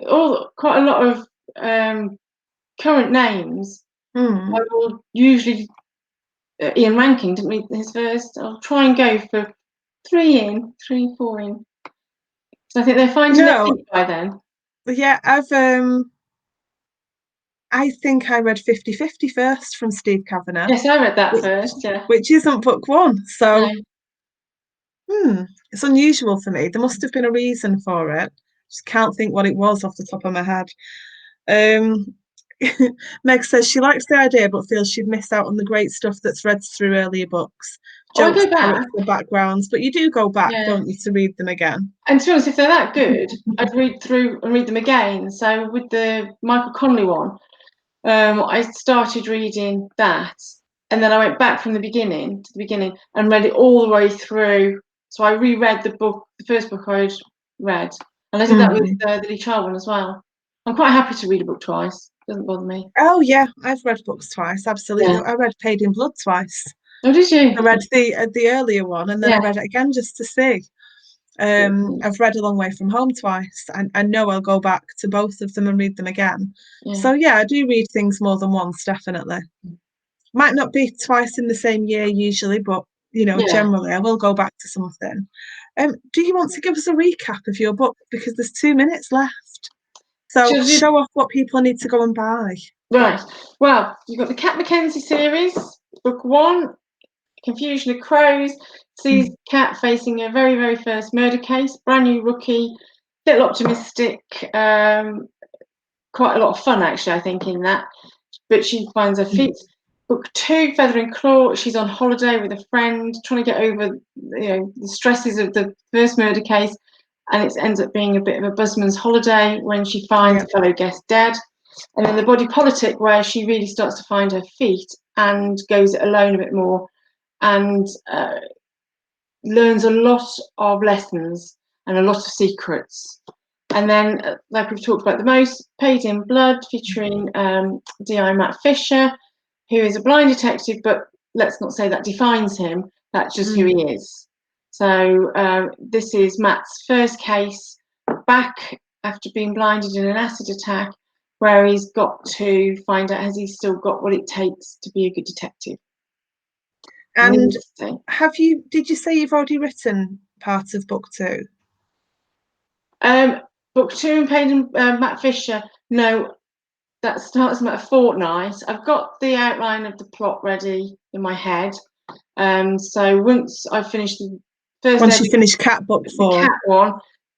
All quite a lot of current names. I Hmm. will usually Ian Rankin didn't read his first. I'll try and go for 4 in. So I think they're finding their No, feet by then. yeah, I think I read 50-50 first from Steve Kavanagh, Yes, I read that which first. Yeah. which isn't book one. No. So it's unusual for me. There must have been a reason for it. Just can't think what it was off the top of my head. Um, Meg says she likes the idea but feels she'd missed out on the great stuff that's read through earlier books, Oh, I jokes, go back. character backgrounds, but you do go back, Yeah. don't you, to read them again? And to be honest, if they're that good, I'd read through and read them again. So with the Michael Connolly one, I started reading that, and then I went back from the beginning, and read it all the way through. So I reread the first book I'd read, and I did that with Mm. the Lee Child one as well. I'm quite happy to read a book twice. Doesn't bother me. Oh yeah, I've read books twice, Yeah. absolutely. I read Paid in Blood twice. Oh, did I you? read the earlier one and then I Yeah. read it again just to see. I've read A Long Way from Home twice, and I know I'll go back to both of them and read them again. Yeah. So yeah, I do read things more than once, definitely. Might not be twice in the same year usually, but Yeah. generally I will go back to something. Do you want to give us a recap of your book? Because there's 2 minutes left. So Should I do show off what people need to go and buy. right? Well, you've got the Cat Mackenzie series, book one, Confusion of Crows, sees Cat facing her very, very first murder case, brand new rookie, little optimistic, quite a lot of fun actually, I think, in that. But she finds her feet. Book two, Feather and Claw, she's on holiday with a friend, trying to get over the stresses of the first murder case, and it ends up being a bit of a busman's holiday when she finds a fellow guest dead. And then the body politic, where she really starts to find her feet and goes it alone a bit more, and learns a lot of lessons and a lot of secrets. And then, like we've talked about the most, Paid in Blood, featuring D.I. Matt Fisher, who is a blind detective, but let's not say that defines him. That's just who he is. So this is Matt's first case back after being blinded in an acid attack, where he's got to find out, has he still got what it takes to be a good detective? And did you say you've already written part of book 2? Book 2 and Paid in Matt Fisher, no, that starts in about a fortnight. I've got the outline of the plot ready in my head. So once I finish the first, once you finish Cat book 4, the Cat one,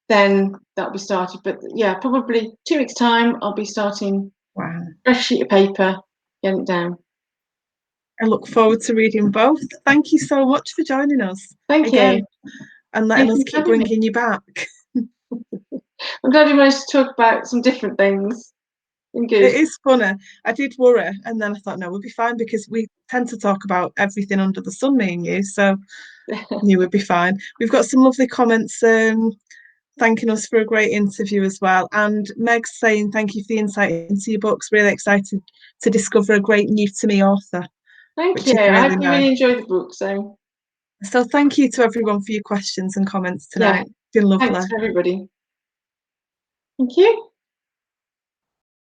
then that'll be started. But yeah, probably 2 weeks' time, I'll be starting. Wow. Fresh sheet of paper, getting it down. I look forward to reading both. Thank you so much for joining us. Thank you. And letting us keep bringing you back. I'm glad you managed to talk about some different things. Good. It is funny. I did worry, and then I thought, no, we'll be fine, because we tend to talk about everything under the sun, me and you, so knew we'd be fine. We've got some lovely comments thanking us for a great interview as well, and Meg's saying thank you for the insight into your books. Really excited to discover a great new to me author. Thank you. I hope you really enjoyed the book. So thank you to everyone for your questions and comments tonight. Yeah. It's been lovely. Thanks for everybody. Thank you.